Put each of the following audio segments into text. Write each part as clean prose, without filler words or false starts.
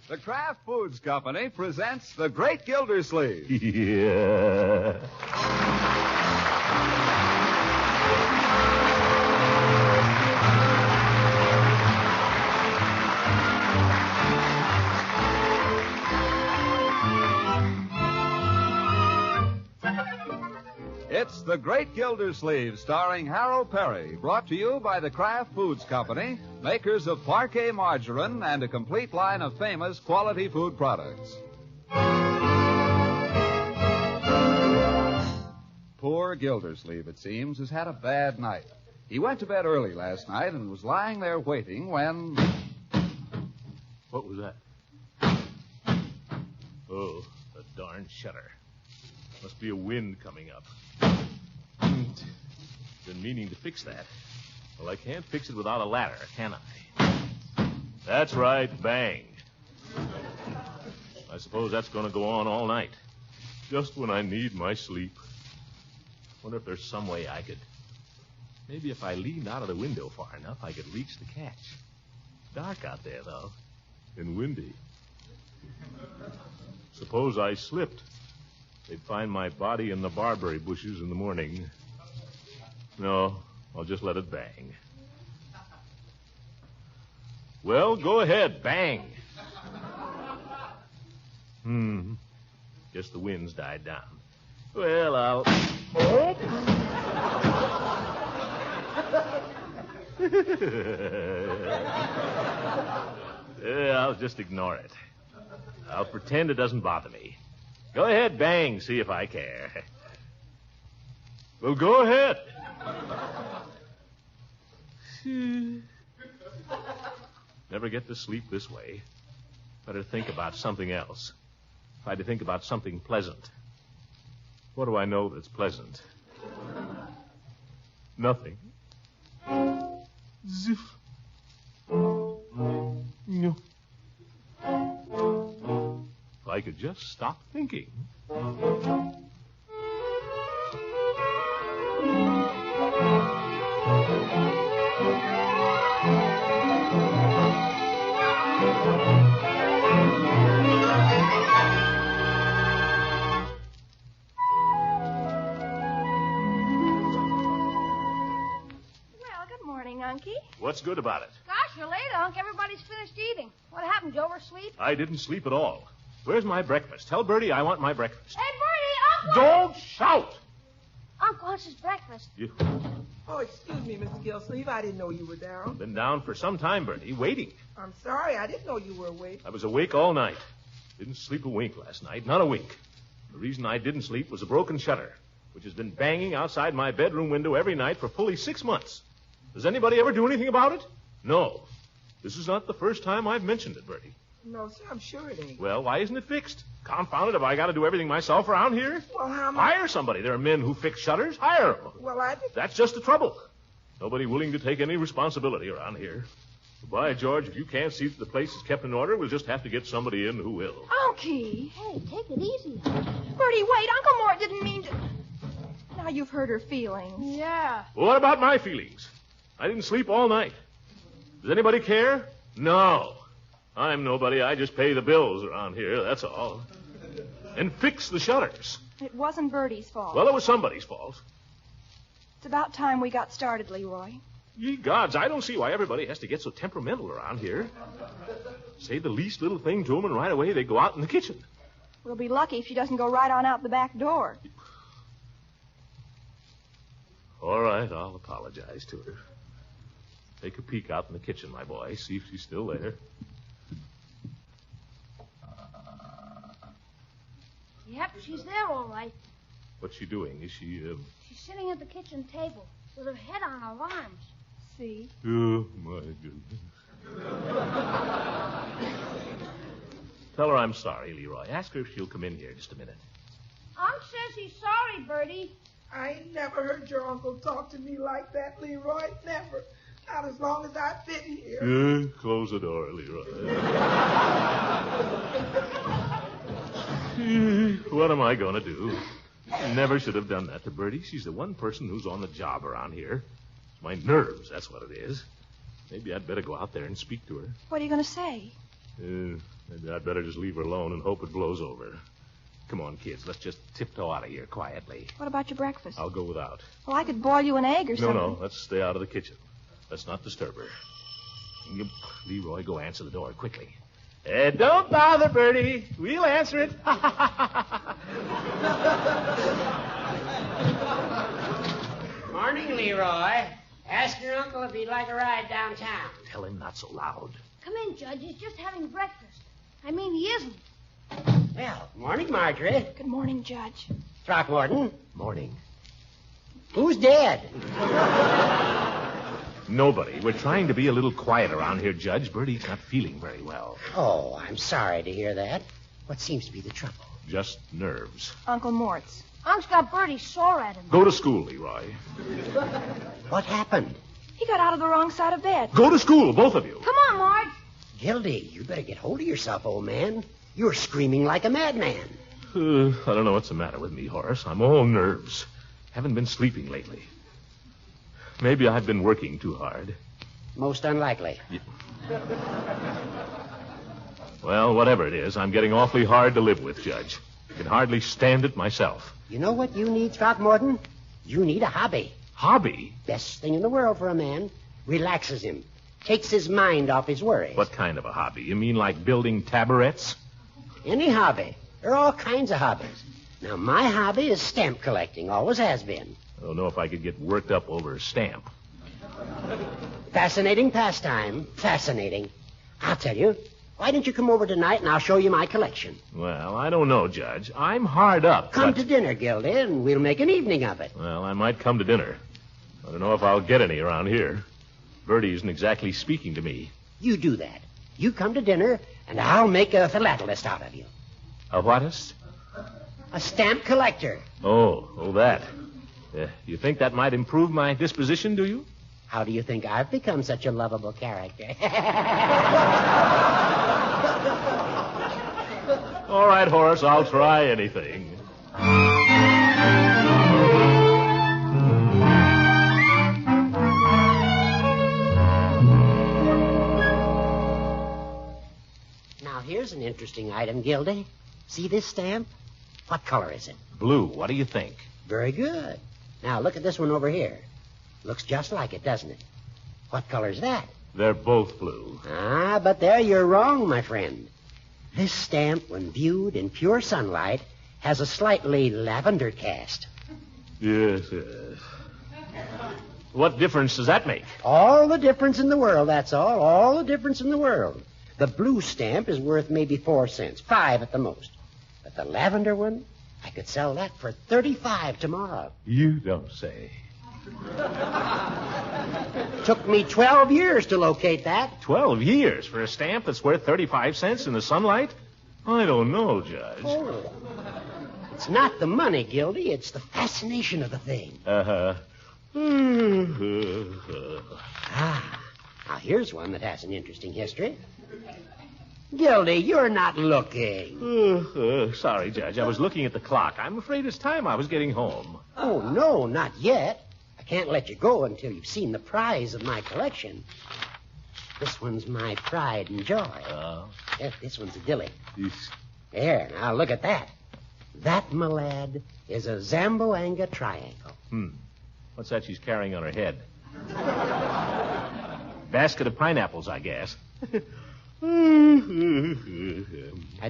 The Kraft Foods Company presents The Great Gildersleeve. Yeah. It's The Great Gildersleeve, starring Harold Perry, brought to you by the Kraft Foods Company, makers of Parquet margarine and a complete line of famous quality food products. Poor Gildersleeve, it seems, has had a bad night. He went to bed early last night and was lying there waiting when... What was that? Oh, the darn shutter. Must be a wind coming up. Been meaning to fix that. Well, I can't fix it without a ladder, can I? That's right, bang. I suppose that's going to go on all night. Just when I need my sleep. Wonder if there's some way I could... Maybe if I leaned out of the window far enough, I could reach the catch. Dark out there, though. And windy. Suppose I slipped. They'd find my body in the barberry bushes in the morning. No, I'll just let it bang. Well, go ahead, bang. Guess the wind's died down. Well, I'll... I'll just ignore it. I'll pretend it doesn't bother me. Go ahead, bang, see if I care. Well, go ahead. Never get to sleep this way. Better think about something else. Try to think about something pleasant. What do I know that's pleasant? Nothing. Ziff. No. If I could just stop thinking. Unky. What's good about it? Gosh, you're late, Unc. Everybody's finished eating. What happened? Did you oversleep? I didn't sleep at all. Where's my breakfast? Tell Bertie I want my breakfast. Hey, Bertie, Unc! Don't shout! Unc wants his breakfast. Oh, excuse me, Mr. Gildersleeve. I didn't know you were down. Been down for some time, Bertie, waiting. I'm sorry. I didn't know you were awake. I was awake all night. Didn't sleep a wink last night. Not a wink. The reason I didn't sleep was a broken shutter, which has been banging outside my bedroom window every night for fully 6 months. Does anybody ever do anything about it? No. This is not the first time I've mentioned it, Bertie. No, sir, I'm sure it ain't. Well, why isn't it fixed? Confound it, have I got to do everything myself around here? Well, how much? Hire somebody. There are men who fix shutters. Hire them. Well, I did... That's just the trouble. Nobody willing to take any responsibility around here. By George, if you can't see that the place is kept in order, we'll just have to get somebody in who will. Unky. Hey, take it easy. Bertie, wait. Uncle Mort didn't mean to... Now you've hurt her feelings. Yeah. Well, what about my feelings? I didn't sleep all night. Does anybody care? No. I'm nobody. I just pay the bills around here, that's all. And fix the shutters. It wasn't Bertie's fault. Well, it was somebody's fault. It's about time we got started, Leroy. Ye gods, I don't see why everybody has to get so temperamental around here. Say the least little thing to them, and right away they go out in the kitchen. We'll be lucky if she doesn't go right on out the back door. All right, I'll apologize to her. Take a peek out in the kitchen, my boy. See if she's still there. Yep, she's there all right. What's she doing? Is she, She's sitting at the kitchen table with her head on her arms. See? Oh, my goodness. Tell her I'm sorry, Leroy. Ask her if she'll come in here just a minute. Unc says he's sorry, Bertie. I ain't never heard your uncle talk to me like that, Leroy. Never. Not as long as I've been here. Close the door, Leroy. What am I going to do? Never should have done that to Bertie. She's the one person who's on the job around here. It's my nerves, that's what it is. Maybe I'd better go out there and speak to her. What are you going to say? Maybe I'd better just leave her alone and hope it blows over. Come on, kids. Let's just tiptoe out of here quietly. What about your breakfast? I'll go without. Well, I could boil you an egg or something. No. Let's stay out of the kitchen. Let's not disturb her. Leroy, go answer the door quickly. Don't bother, Bertie. We'll answer it. Morning, Leroy. Ask your uncle if he'd like a ride downtown. Tell him not so loud. Come in, Judge. He's just having breakfast. I mean, he isn't. Well, morning, Marjorie. Good morning, Judge. Throckmorton. Morning. Who's dead? Nobody. We're trying to be a little quiet around here, Judge. Bertie's not feeling very well. Oh, I'm sorry to hear that. What seems to be the trouble? Just nerves. Uncle Mort's. Unc's got Bertie sore at him. Go to school, Leroy. What happened? He got out of the wrong side of bed. Go to school, both of you. Come on, Marge. Gildy, you better get hold of yourself, old man. You're screaming like a madman. I don't know what's the matter with me, Horace. I'm all nerves. Haven't been sleeping lately. Maybe I've been working too hard. Most unlikely. Well, whatever it is, I'm getting awfully hard to live with, Judge. I can hardly stand it myself. You know what you need, Throckmorton? You need a hobby. Hobby? Best thing in the world for a man. Relaxes him. Takes his mind off his worries. What kind of a hobby? You mean like building tabourets? Any hobby. There are all kinds of hobbies. Now, my hobby is stamp collecting. Always has been. I don't know if I could get worked up over a stamp. Fascinating pastime. Fascinating. I'll tell you. Why don't you come over tonight and I'll show you my collection? Well, I don't know, Judge. I'm hard up. Come to dinner, Gildy, and we'll make an evening of it. Well, I might come to dinner. I don't know if I'll get any around here. Bertie isn't exactly speaking to me. You do that. You come to dinner, and I'll make a philatelist out of you. A whatist? A stamp collector. Oh, that. You think that might improve my disposition, do you? How do you think I've become such a lovable character? All right, Horace, I'll try anything. Now, here's an interesting item, Gildy. See this stamp? What color is it? Blue. What do you think? Very good. Now, look at this one over here. Looks just like it, doesn't it? What color's that? They're both blue. Ah, but there you're wrong, my friend. This stamp, when viewed in pure sunlight, has a slightly lavender cast. Yes. What difference does that make? All the difference in the world, that's all. All the difference in the world. The blue stamp is worth maybe 4 cents, 5 at the most. But the lavender one, I could sell that for 35 tomorrow. You don't say. Took me 12 years to locate that. 12 years for a stamp that's worth 35 cents in the sunlight? I don't know, Judge. Oh. It's not the money, Gildy. It's the fascination of the thing. Uh-huh. Now here's one that has an interesting history. Gildy, you're not looking. Sorry, Judge. I was looking at the clock. I'm afraid it's time I was getting home. Oh, no, not yet. I can't let you go until you've seen the prize of my collection. This one's my pride and joy. Yes, this one's a dilly. There, now look at that. That, my lad, is a Zamboanga triangle. What's that she's carrying on her head? Basket of pineapples, I guess. I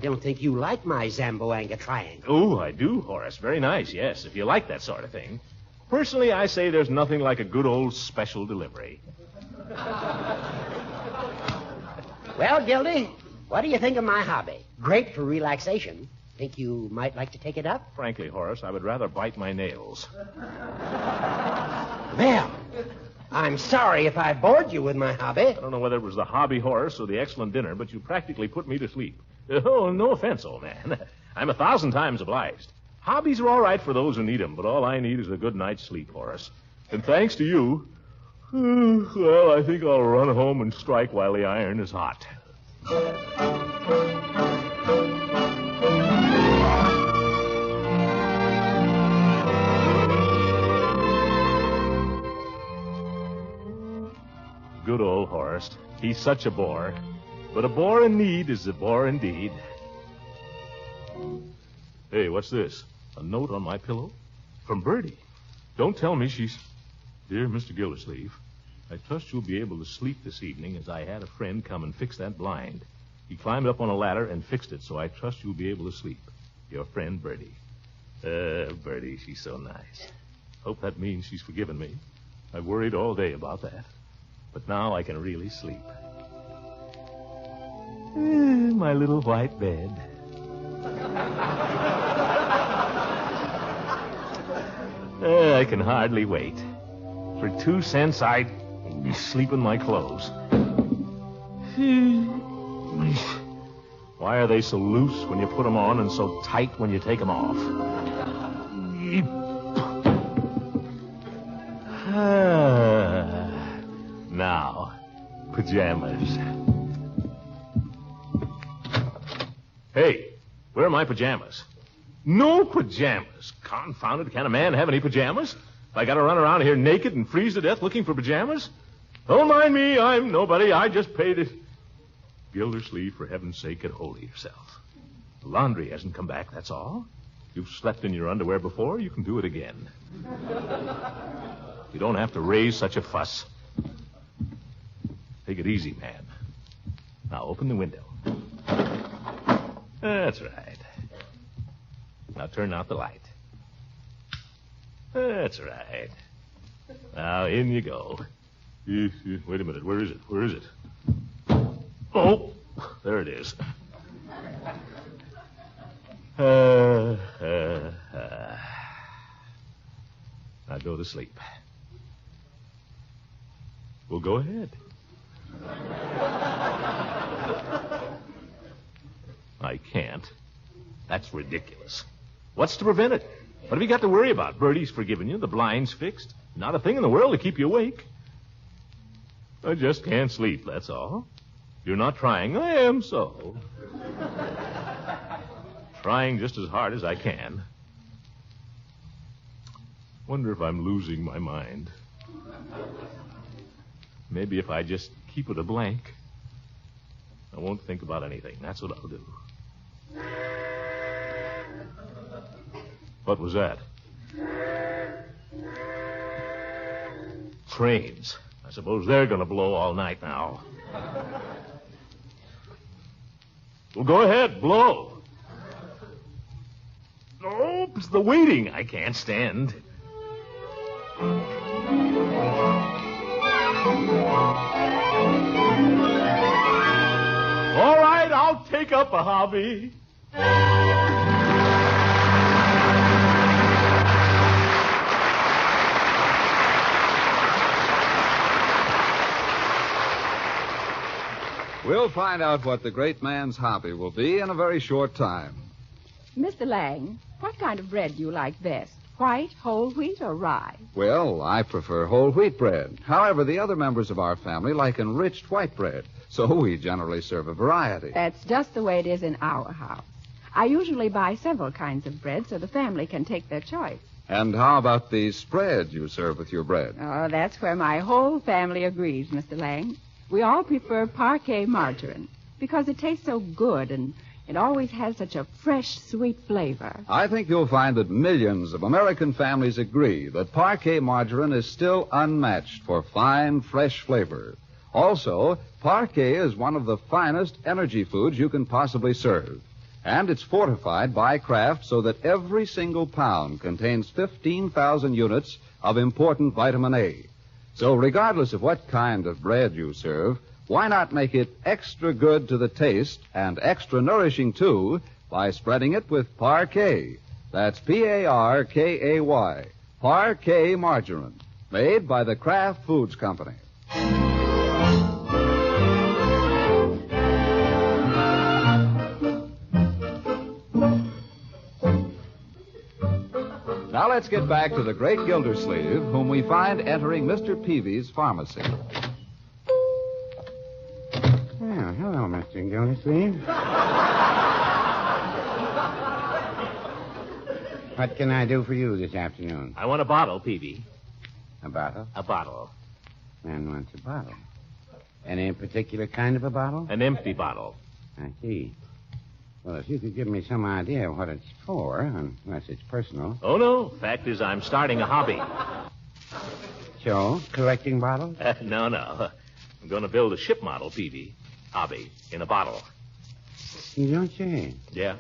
don't think you like my Zamboanga triangle. Oh, I do, Horace. Very nice, yes, if you like that sort of thing. Personally, I say there's nothing like a good old special delivery. Well, Gildy, what do you think of my hobby? Great for relaxation. Think you might like to take it up? Frankly, Horace, I would rather bite my nails. Well, I'm sorry if I bored you with my hobby. I don't know whether it was the hobby, Horace, or the excellent dinner, but you practically put me to sleep. Oh, no offense, old man. I'm 1,000 times obliged. Hobbies are all right for those who need them, but all I need is a good night's sleep, Horace. And thanks to you, well, I think I'll run home and strike while the iron is hot. Good old Horace. He's such a bore. But a bore in need is a bore indeed. Hey, what's this? A note on my pillow? From Bertie. Don't tell me she's... Dear Mr. Gildersleeve, I trust you'll be able to sleep this evening, as I had a friend come and fix that blind. He climbed up on a ladder and fixed it, so I trust you'll be able to sleep. Your friend, Bertie. Bertie, she's so nice. Hope that means she's forgiven me. I worried all day about that. But now I can really sleep. My little white bed. I can hardly wait. For 2 cents, I'd sleep in my clothes. Why are they so loose when you put them on and so tight when you take them off? Now, pajamas. Hey, where are my pajamas? No pajamas. Confounded, can a man have any pajamas? I got to run around here naked and freeze to death looking for pajamas? Don't mind me, I'm nobody. I just paid it. Gildersleeve, for heaven's sake, get hold of yourself. The laundry hasn't come back, that's all. You've slept in your underwear before, you can do it again. You don't have to raise such a fuss. Take it easy, man. Now open the window. That's right. Now turn out the light. That's right. Now in you go. Wait a minute, where is it? Where is it? Oh, there it is. Now go to sleep. Well, go ahead. I can't. That's ridiculous. What's to prevent it? What have you got to worry about? Bertie's forgiven you. The blind's fixed. Not a thing in the world to keep you awake. I just can't sleep, that's all. You're not trying. I am so. Trying just as hard as I can. Wonder if I'm losing my mind. Maybe if I just keep it a blank, I won't think about anything. That's what I'll do. What was that? Trains. I suppose they're going to blow all night now. Well, go ahead, blow. Oh, it's the waiting I can't stand. All right, I'll take up a hobby. We'll find out what the great man's hobby will be in a very short time. Mr. Lang, what kind of bread do you like best? White, whole wheat, or rye? Well, I prefer whole wheat bread. However, the other members of our family like enriched white bread, so we generally serve a variety. That's just the way it is in our house. I usually buy several kinds of bread so the family can take their choice. And how about the spread you serve with your bread? Oh, that's where my whole family agrees, Mr. Lang. We all prefer parquet margarine because it tastes so good and it always has such a fresh, sweet flavor. I think you'll find that millions of American families agree that parquet margarine is still unmatched for fine, fresh flavor. Also, parquet is one of the finest energy foods you can possibly serve. And it's fortified by Kraft so that every single pound contains 15,000 units of important vitamin A. So regardless of what kind of bread you serve, why not make it extra good to the taste and extra nourishing, too, by spreading it with parquet. That's P-A-R-K-A-Y. Parquet margarine, made by the Kraft Foods Company. Now let's get back to the great Gildersleeve, whom we find entering Mr. Peavy's pharmacy. Well, hello, Mr. Gildersleeve. What can I do for you this afternoon? I want a bottle, Peavy. A bottle? A bottle. Man wants a bottle. Any particular kind of a bottle? An empty bottle. I see. Well, if you could give me some idea of what it's for, unless it's personal. Oh, no. Fact is, I'm starting a hobby. So, collecting bottles? No. I'm going to build a ship model, Peavy. Hobby. In a bottle. You don't say. Yeah.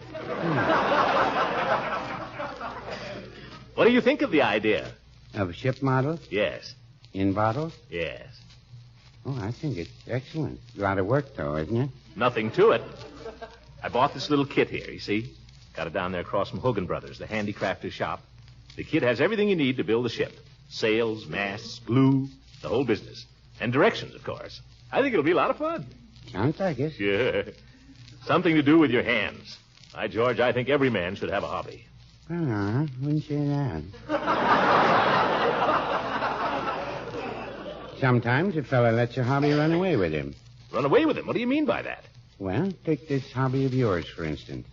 What do you think of the idea? Of a ship model? Yes. In bottles? Yes. Oh, I think it's excellent. A lot of work, though, isn't it? Nothing to it. I bought this little kit here, you see? Got it down there across from Hogan Brothers, the handicrafter's shop. The kit has everything you need to build a ship. Sails, masts, glue, the whole business. And directions, of course. I think it'll be a lot of fun. Sounds like it. Sure. Something to do with your hands. By George, I think every man should have a hobby. Well, I wouldn't say that. Sometimes a fella lets a hobby run away with him. Run away with him? What do you mean by that? Well, take this hobby of yours, for instance.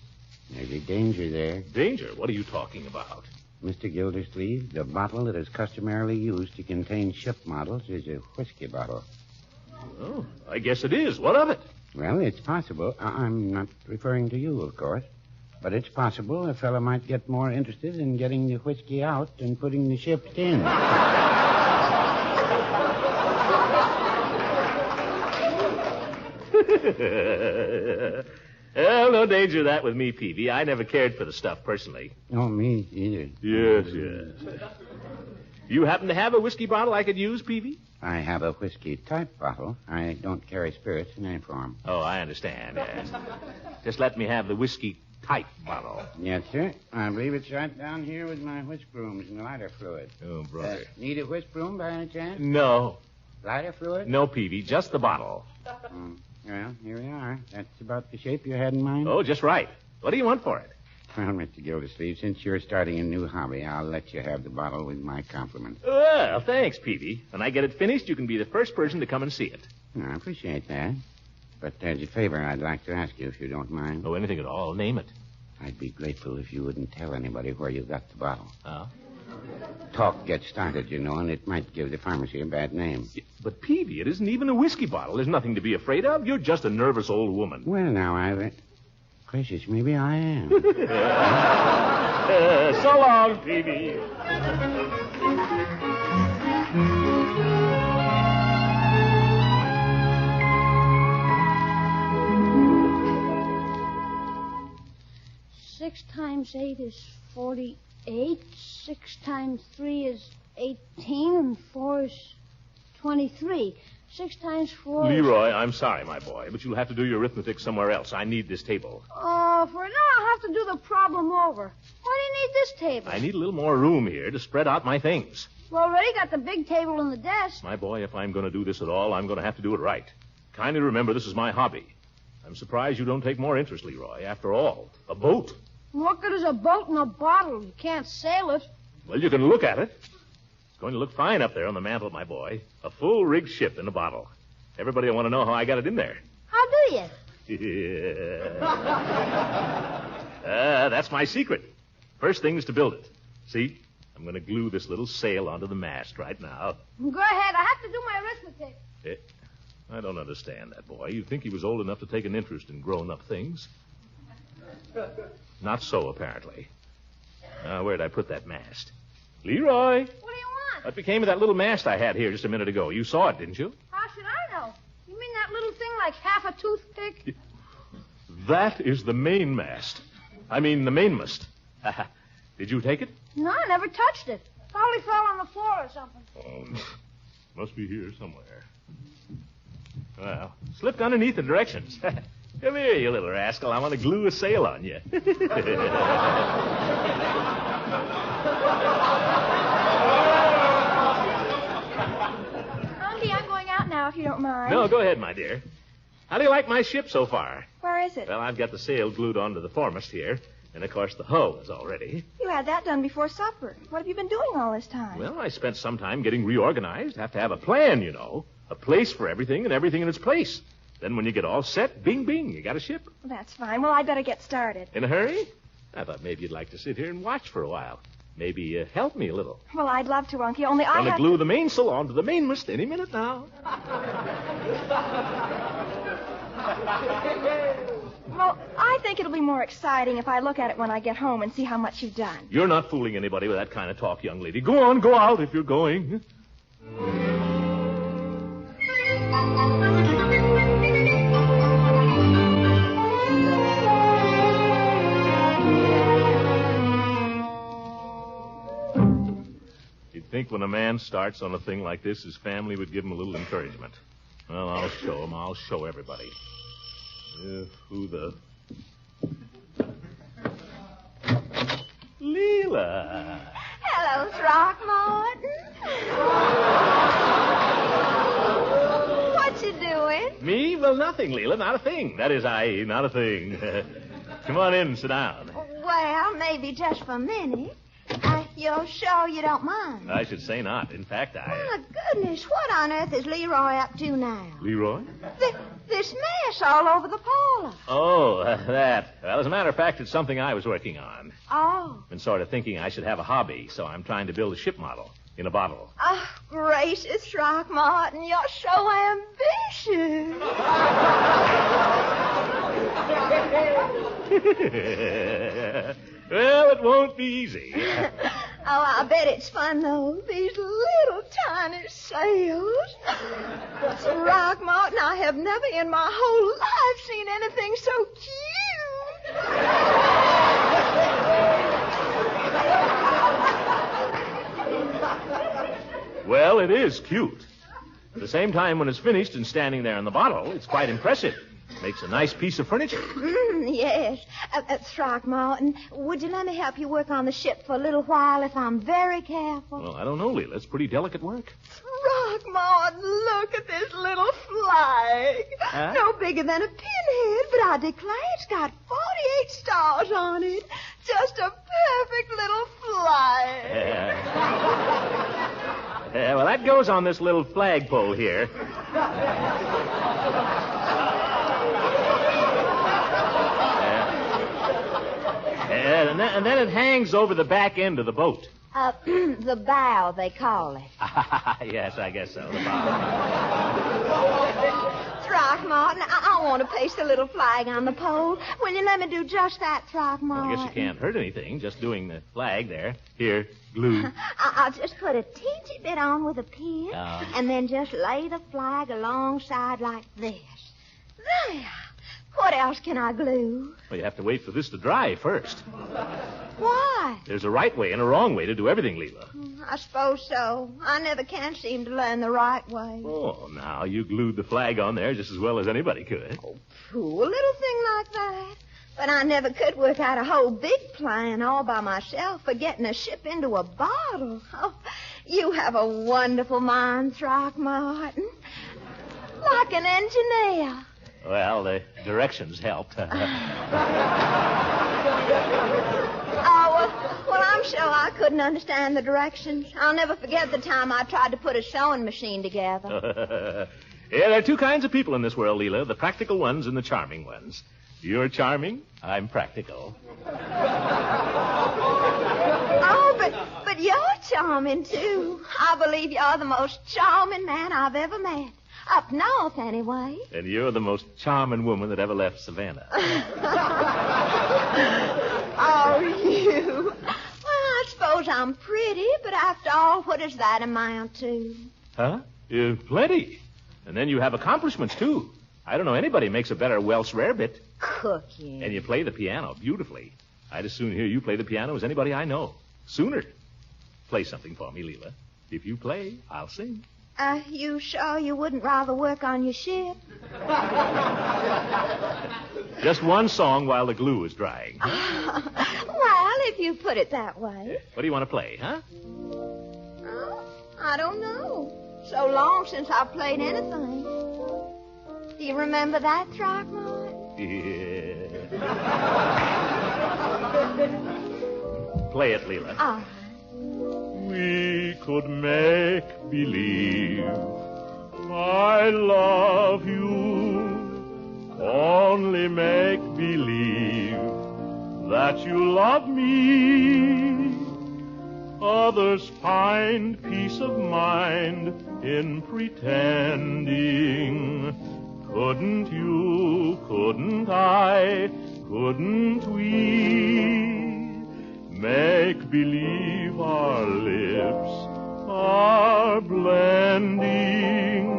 There's a danger there. Danger? What are you talking about? Mr. Gildersleeve, the bottle that is customarily used to contain ship models is a whiskey bottle. Oh, I guess it is. What of it? Well, it's possible. I'm not referring to you, of course. But it's possible a fellow might get more interested in getting the whiskey out than putting the ships in. Well, no danger of that with me, Peavy. I never cared for the stuff personally. Oh, me either. Yes. You happen to have a whiskey bottle I could use, Peavy? I have a whiskey-type bottle. I don't carry spirits in any form. Oh, I understand, yes. Just let me have the whiskey-type bottle. Yes, sir. I believe it's right down here with my whisk brooms and lighter fluid. Oh, brother. Need a whisk broom by any chance? No. Lighter fluid? No, Peavy, just the bottle. Well, here we are. That's about the shape you had in mind? Oh, just right. What do you want for it? Well, Mr. Gildersleeve, since you're starting a new hobby, I'll let you have the bottle with my compliments. Well, thanks, Peavy. When I get it finished, you can be the first person to come and see it. I appreciate that. But there's a favor I'd like to ask you, if you don't mind. Oh, anything at all. Name it. I'd be grateful if you wouldn't tell anybody where you got the bottle. Oh? Talk gets started, you know, and it might give the pharmacy a bad name. Yeah, but, Peavy, it isn't even a whiskey bottle. There's nothing to be afraid of. You're just a nervous old woman. Well, now, Gracious, maybe I am. So long, Peavy. Six times 8 is 48. 6 times 3 is 18, and 4 is 23. 6 times 4 Leroy, I'm sorry, my boy, but you'll have to do your arithmetic somewhere else. I need this table. Oh, for now I'll have to do the problem over. Why do you need this table? I need a little more room here to spread out my things. We already got the big table and the desk. My boy, if I'm going to do this at all, I'm going to have to do it right. Kindly remember, this is my hobby. I'm surprised you don't take more interest, Leroy. After all, a boat. What good is a boat in a bottle? You can't sail it. Well, you can look at it. It's going to look fine up there on the mantel, my boy. A full-rigged ship in a bottle. Everybody will want to know how I got it in there. How do you? That's my secret. First thing is to build it. See? I'm going to glue this little sail onto the mast right now. Go ahead. I have to do my arithmetic. I don't understand that boy. You'd think he was old enough to take an interest in grown-up things. Not so, apparently. Now, where'd I put that mast? Leroy! What do you want? What became of that little mast I had here just a minute ago? You saw it, didn't you? How should I know? You mean that little thing like half a toothpick? That is the mainmast. I mean, the mainmast. Did you take it? No, I never touched it. Probably fell on the floor or something. Oh, must be here somewhere. Well, slipped underneath the directions. Come here, you little rascal. I want to glue a sail on you. Unky, I'm going out now, if you don't mind. No, go ahead, my dear. How do you like my ship so far? Where is it? Well, I've got the sail glued onto the foremast here. And, of course, the hull is all ready. You had that done before supper. What have you been doing all this time? Well, I spent some time getting reorganized. Have to have a plan, you know. A place for everything and everything in its place. Then when you get all set, bing, bing, you got a ship. Well, that's fine. Well, I'd better get started. In a hurry? I thought maybe you'd like to sit here and watch for a while. Maybe help me a little. Well, I'd love to, Unky, only I I'm going to have glue the mainsail onto the mainmast any minute now. Well, I think it'll be more exciting if I look at it when I get home and see how much you've done. You're not fooling anybody with that kind of talk, young lady. Go on, go out if you're going. You'd think when a man starts on a thing like this, his family would give him a little encouragement. Well, I'll show him. I'll show everybody. Who the... Leela. Hello, Throckmorton. What you doing? Me? Well, nothing, Leela. Not a thing. That is, not a thing. Come on in and sit down. Well, maybe just for a minute. You're sure you don't mind? I should say not. In fact, My goodness, what on earth is Leroy up to now? Leroy? This mess all over the parlor. Oh, that. Well, as a matter of fact, it's something I was working on. Oh. Been sort of thinking I should have a hobby, so I'm trying to build a ship model in a bottle. Oh, gracious, Throckmorton, you're so ambitious. Well, it won't be easy. Oh, I bet it's fun, though. These little tiny sails. Throckmorton, I have never in my whole life seen anything so cute. Well, it is cute. At the same time, when it's finished and standing there in the bottle, it's quite impressive. Makes a nice piece of furniture. Yes. Throckmorton, would you let me help you work on the ship for a little while if I'm very careful? Well, I don't know, Leela. It's pretty delicate work. Throckmorton, look at this little flag. Huh? No bigger than a pinhead, but I declare it's got 48 stars on it. Just a perfect little flag. Well, that goes on this little flagpole here. And then it hangs over the back end of the boat. The bow, they call it. Yes, I guess so. The bow. Throckmorton, I want to paste a little flag on the pole. Will you let me do just that, Throckmorton? Well, I guess you can't hurt anything, just doing the flag there. Here, glue. I'll just put a teensy bit on with a pin, and then just lay the flag alongside like this. There. What else can I glue? Well, you have to wait for this to dry first. Why? There's a right way and a wrong way to do everything, Leela. I suppose so. I never can seem to learn the right way. Oh, now, you glued the flag on there just as well as anybody could. Oh, pooh, a little thing like that. But I never could work out a whole big plan all by myself for getting a ship into a bottle. Oh, you have a wonderful mind, Throckmorton. Like an engineer. Well, the directions helped. Well, I'm sure I couldn't understand the directions. I'll never forget the time I tried to put a sewing machine together. Yeah, there are two kinds of people in this world, Leela. The practical ones and the charming ones. You're charming. I'm practical. Oh, but you're charming, too. I believe you're the most charming man I've ever met. Up north, anyway. And you're the most charming woman that ever left Savannah. Oh, you. Well, I suppose I'm pretty, but after all, what does that amount to? Huh? Plenty. And then you have accomplishments, too. I don't know anybody makes a better Welsh rarebit. Cooking. And you play the piano beautifully. I'd as soon hear you play the piano as anybody I know. Sooner. Play something for me, Leela. If you play, I'll sing. You sure you wouldn't rather work on your ship? Just one song while the glue is drying. Well, if you put it that way. What do you want to play, huh? Oh, I don't know. So long since I've played anything. Do you remember that, Throckmorton? Yeah. Play it, Leela. Oh. We could make believe I love you. Only make believe that you love me. Others find peace of mind in pretending. Couldn't you, couldn't I, couldn't we make believe our lips are blending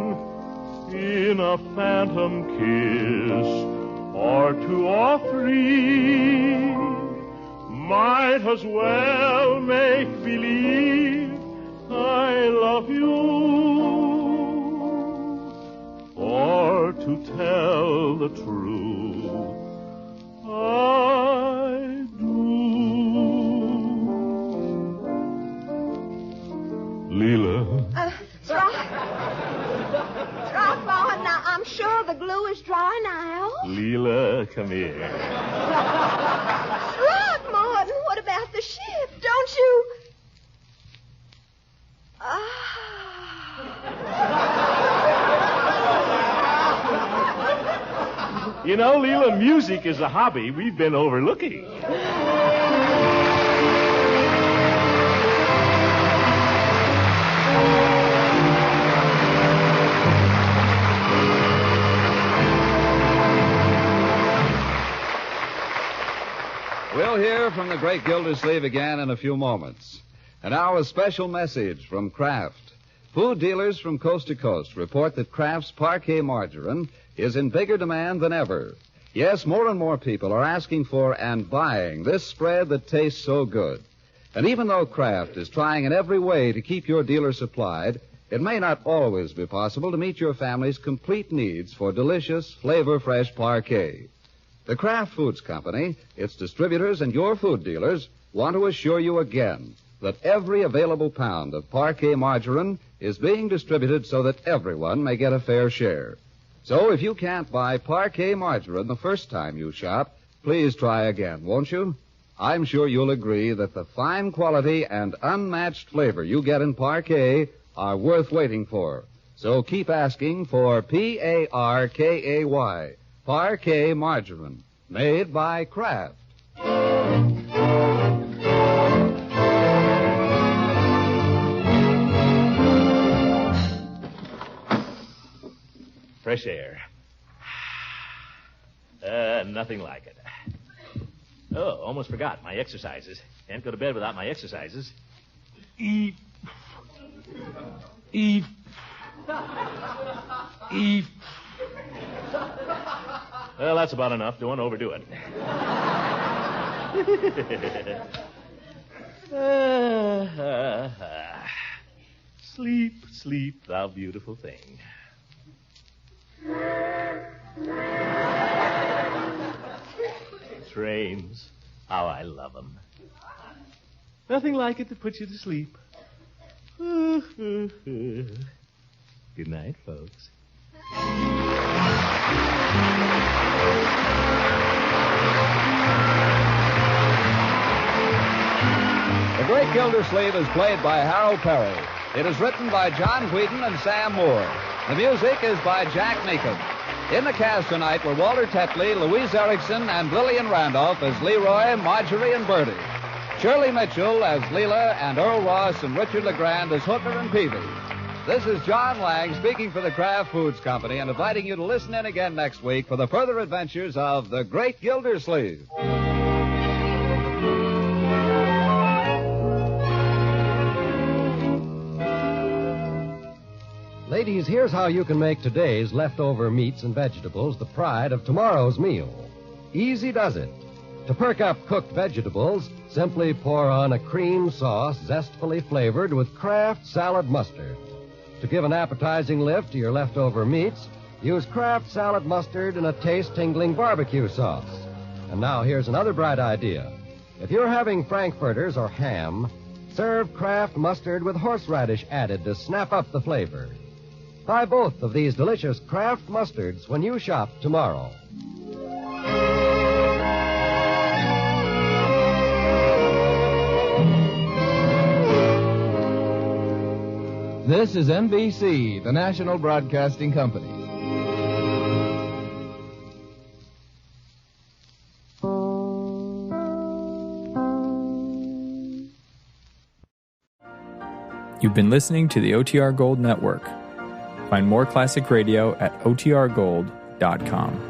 in a phantom kiss or two or three? Might as well make believe I love you, or to tell the truth, I do. Leela. Throckmorton, now I'm sure the glue is dry now. Leela, come here. Throckmorton, what about the ship? Don't you... You know, Leela, music is a hobby we've been overlooking. We'll hear from the great Gildersleeve again in a few moments. And now a special message from Kraft. Food dealers from coast to coast report that Kraft's Parquet margarine is in bigger demand than ever. Yes, more and more people are asking for and buying this spread that tastes so good. And even though Kraft is trying in every way to keep your dealer supplied, it may not always be possible to meet your family's complete needs for delicious, flavor-fresh Parquet. The Kraft Foods Company, its distributors, and your food dealers want to assure you again that every available pound of Parquet margarine is being distributed so that everyone may get a fair share. So if you can't buy Parquet margarine the first time you shop, please try again, won't you? I'm sure you'll agree that the fine quality and unmatched flavor you get in Parquet are worth waiting for. So keep asking for Parkay, Parquet margarine, made by Kraft. Fresh air. Nothing like it. Oh, almost forgot my exercises. Can't go to bed without my exercises. Eat. Eat. Eat. Well, that's about enough. Don't overdo it. Sleep, sleep, thou beautiful thing. Trains, how I love them. Nothing like it to put you to sleep. Good night, folks. The Great Gildersleeve is played by Harold Perry. It is written by John Whedon and Sam Moore. The music is by Jack Meekum. In the cast tonight were Walter Tetley, Louise Erickson, and Lillian Randolph as Leroy, Marjorie, and Bertie. Shirley Mitchell as Leela, and Earl Ross and Richard LeGrand as Hooker and Peavy. This is John Lang speaking for the Kraft Foods Company and inviting you to listen in again next week for the further adventures of the Great Gildersleeve. Ladies, here's how you can make today's leftover meats and vegetables the pride of tomorrow's meal. Easy does it. To perk up cooked vegetables, simply pour on a cream sauce zestfully flavored with Kraft salad mustard. To give an appetizing lift to your leftover meats, use Kraft salad mustard in a taste-tingling barbecue sauce. And now here's another bright idea. If you're having frankfurters or ham, serve Kraft mustard with horseradish added to snap up the flavor. Buy both of these delicious Kraft mustards when you shop tomorrow. This is NBC, the National Broadcasting Company. You've been listening to the OTR Gold Network. Find more classic radio at otrgold.com.